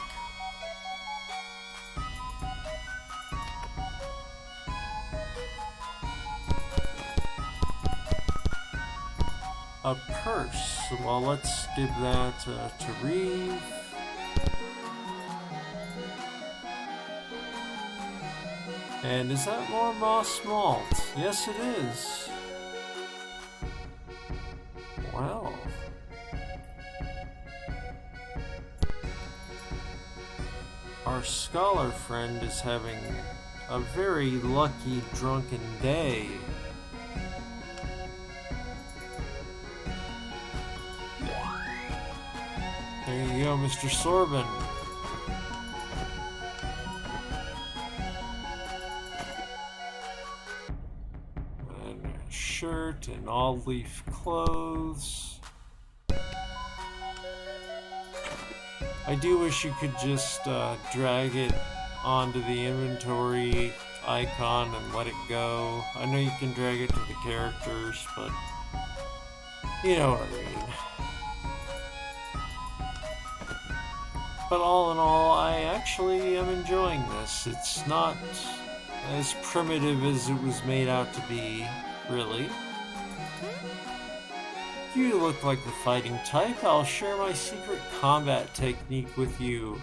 A purse. Well, let's give that to Reeve. And is that more moss malt? Yes, it is. Well. Our scholar friend is having a very lucky drunken day. There you go, Mr. Sorbin. And a shirt and all-leaf clothes. I do wish you could just drag it onto the inventory icon and let it go. I know you can drag it to the characters, but you know what I mean. But all in all, I actually am enjoying this. It's not as primitive as it was made out to be, really. You look like the fighting type. I'll share my secret combat technique with you.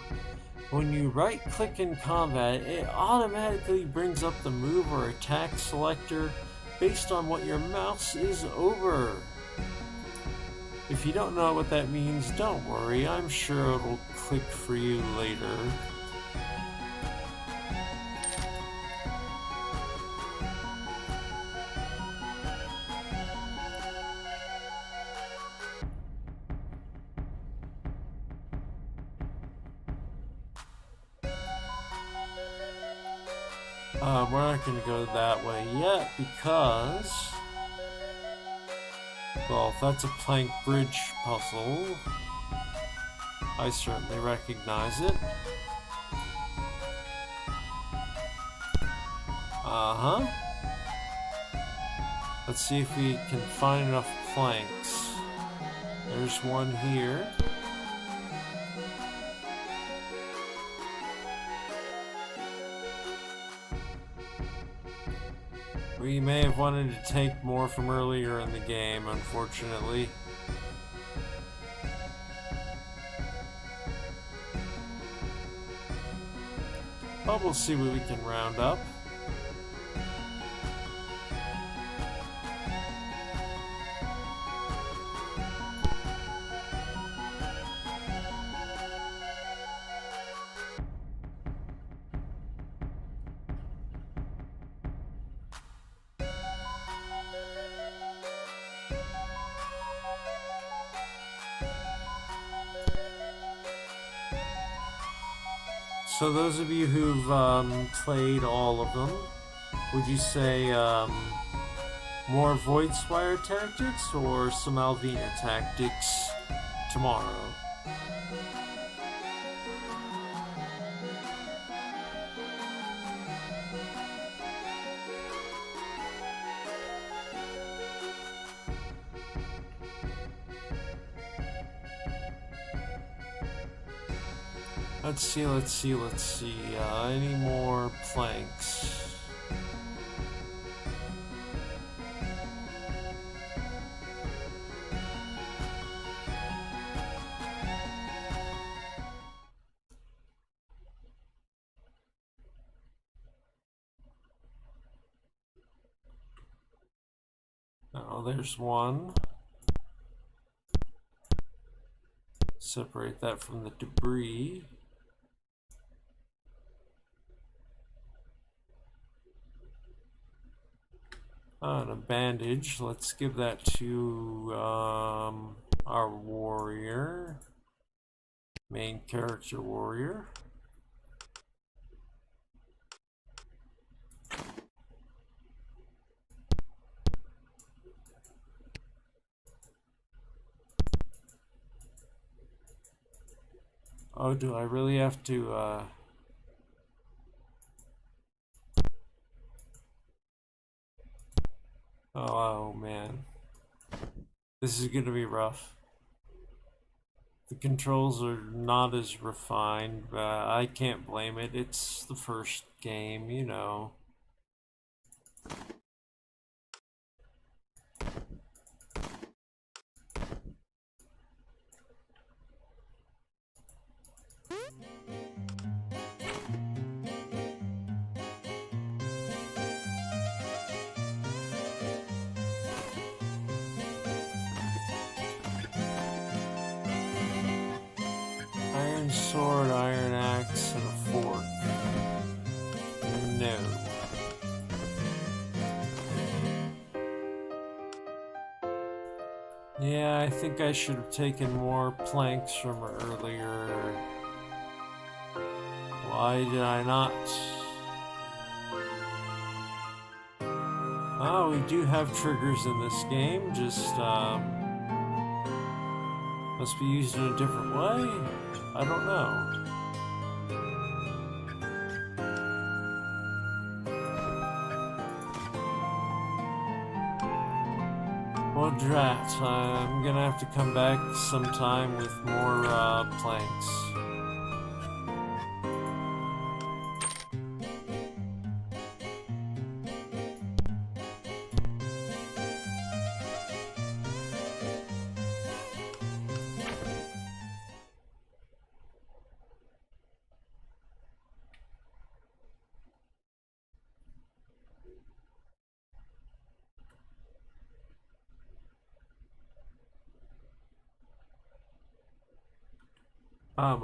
When you right-click in combat, it automatically brings up the move or attack selector based on what your mouse is over. If you don't know what that means, don't worry. I'm sure it'll click for you later. We're not going to go that way yet because, well, if that's a plank bridge puzzle, I certainly recognize it. Uh-huh. Let's see if we can find enough planks. There's one here. We may have wanted to take more from earlier in the game, unfortunately. But we'll see what we can round up. So those of you who've played all of them, would you say more Voidspire tactics or some Alvina tactics tomorrow? Let's see. Any more planks? Oh, there's one. Separate that from the debris. And a bandage. Let's give that to our warrior. Main character warrior. Oh, do I really have to Oh man, this is gonna be rough. The controls are not as refined, but I can't blame it. It's the first game, you know. sword, iron axe, and a fork. No. Yeah, I think I should have taken more planks from earlier. Why did I not? Oh, we do have triggers in this game, just must be used in a different way? I don't know. Well, drat, I'm gonna have to come back sometime with more planks.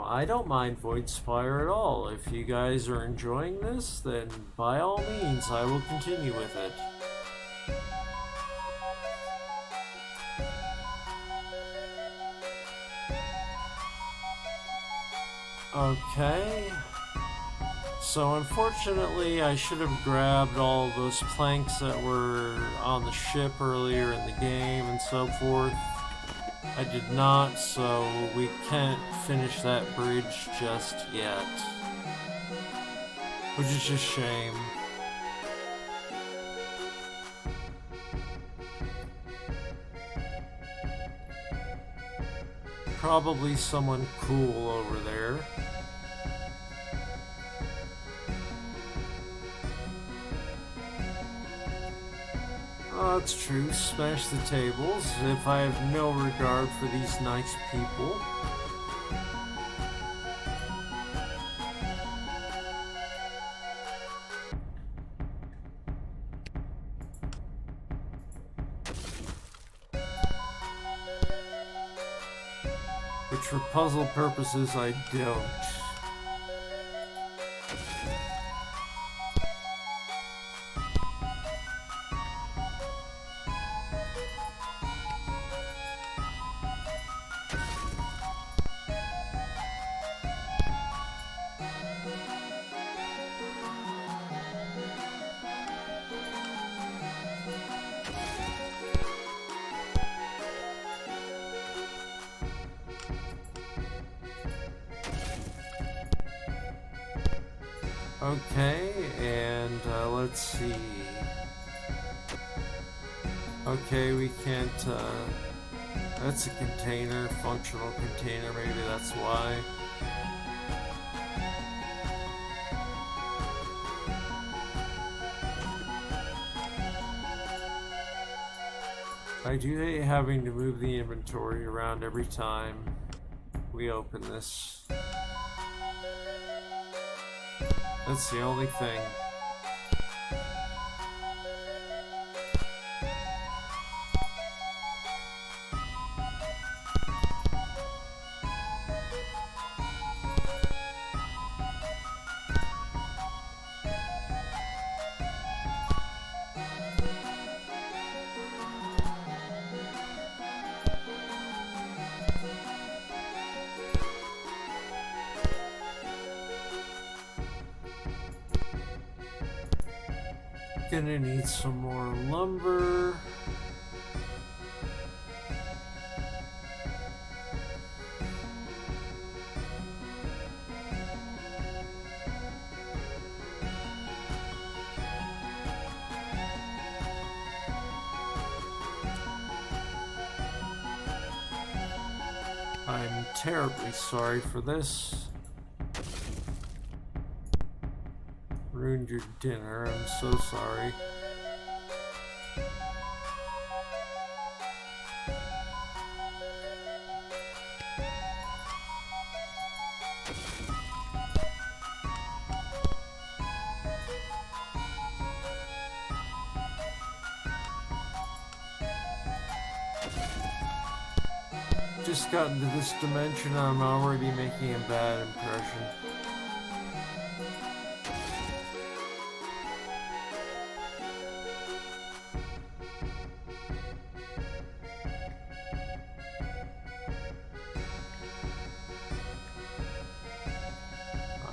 I don't mind Voidspire at all. If you guys are enjoying this, then by all means, I will continue with it. Okay. So unfortunately, I should have grabbed all those planks that were on the ship earlier in the game and so forth. I did not, so we can't finish that bridge just yet. Which is just a shame. Probably someone cool over there. Oh, it's true. Smash the tables if I have no regard for these nice people. Which for puzzle purposes I don't. Okay, and let's see. Okay, we can't, that's a container, functional container, maybe that's why. I do hate having to move the inventory around every time we open this. That's the only thing. Gonna need some more lumber. I'm terribly sorry for this. Ruined your dinner, I'm so sorry. just got into this dimension, I'm already making a bad impression.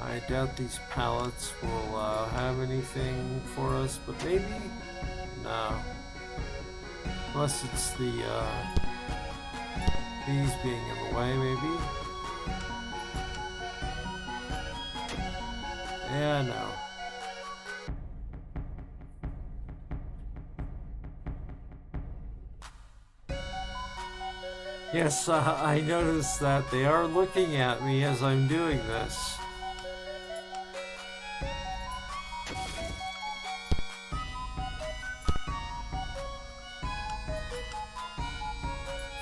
I doubt these pallets will have anything for us, but maybe? No. Unless it's the, these being in the way, maybe? Yeah, no. Yes, I noticed that they are looking at me as I'm doing this.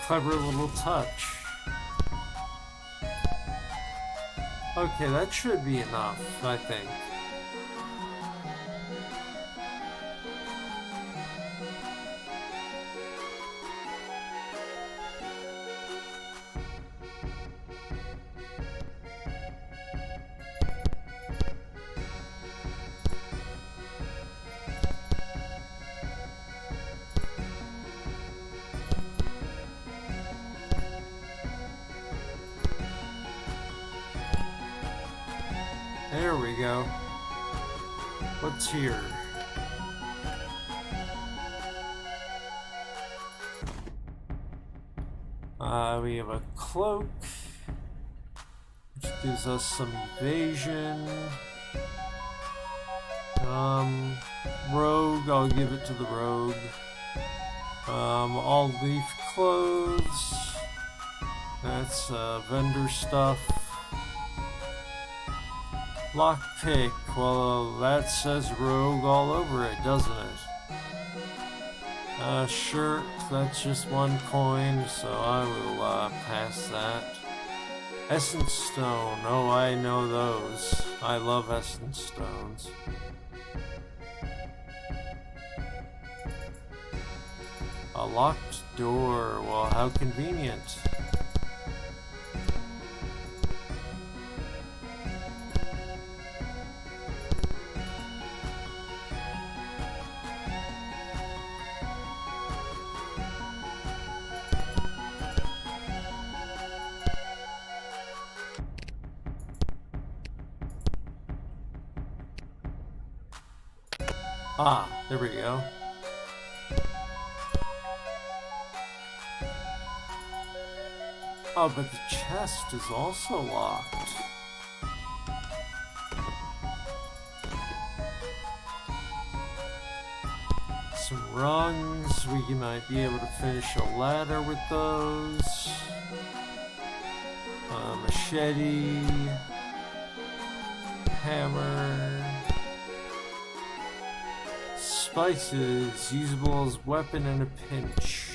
Clever little touch. Okay, that should be enough, I think. There we go. What's here? We have a cloak, which gives us some evasion. Rogue, I'll give it to the rogue. All leaf clothes. That's vendor stuff. Lockpick, well, that says rogue all over it, doesn't it? Shirt, that's just one coin, so I will pass that. Essence stone, oh, I know those. I love essence stones. A locked door, well, how convenient. Ah, there we go. Oh, but the chest is also locked. Some rungs, we might be able to finish a ladder with those. Machete. Hammer. Spices, usable as weapon in a pinch.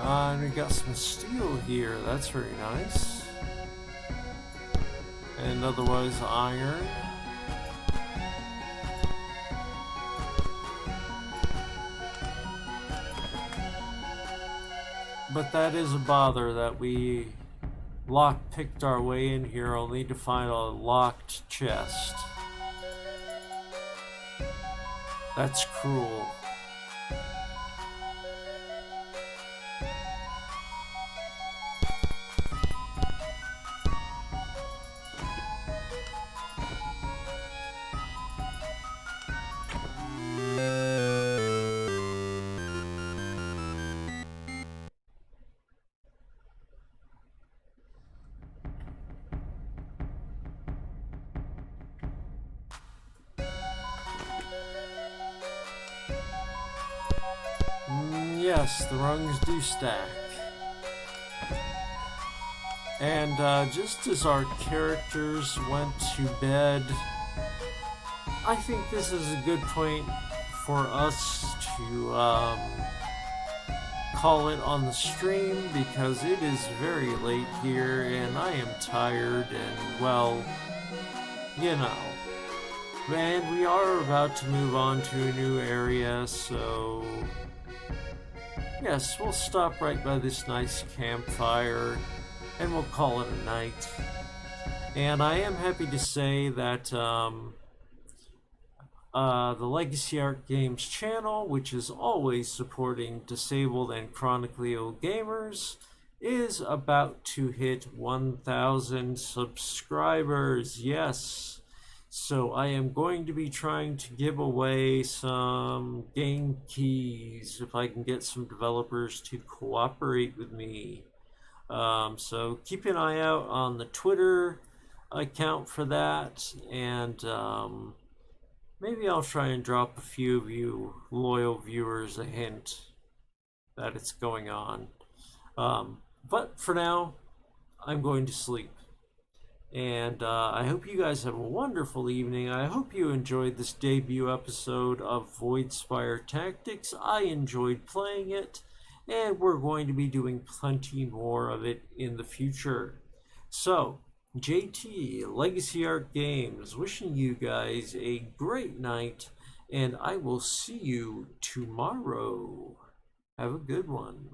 And we got some steel here, that's very nice. And otherwise iron. But that is a bother that we lock-picked our way in here only to find a locked chest. That's cruel. Yes, the rungs do stack. And just as our characters went to bed, I think this is a good point for us to call it on the stream, because it is very late here and I am tired and, well, you know. And we are about to move on to a new area, so yes, we'll stop right by this nice campfire and we'll call it a night. And I am happy to say that the Legacy Art Games channel, which is always supporting disabled and chronically ill gamers, is about to hit 1,000 subscribers. Yes. So I am going to be trying to give away some game keys if I can get some developers to cooperate with me. So keep an eye out on the Twitter account for that, and maybe I'll try and drop a few of you loyal viewers a hint that it's going on. But for now, I'm going to sleep. And I hope you guys have a wonderful evening. I hope you enjoyed this debut episode of Voidspire Tactics. I enjoyed playing it, and we're going to be doing plenty more of it in the future. So, JT, Legacy Art Games, wishing you guys a great night, and I will see you tomorrow. Have a good one.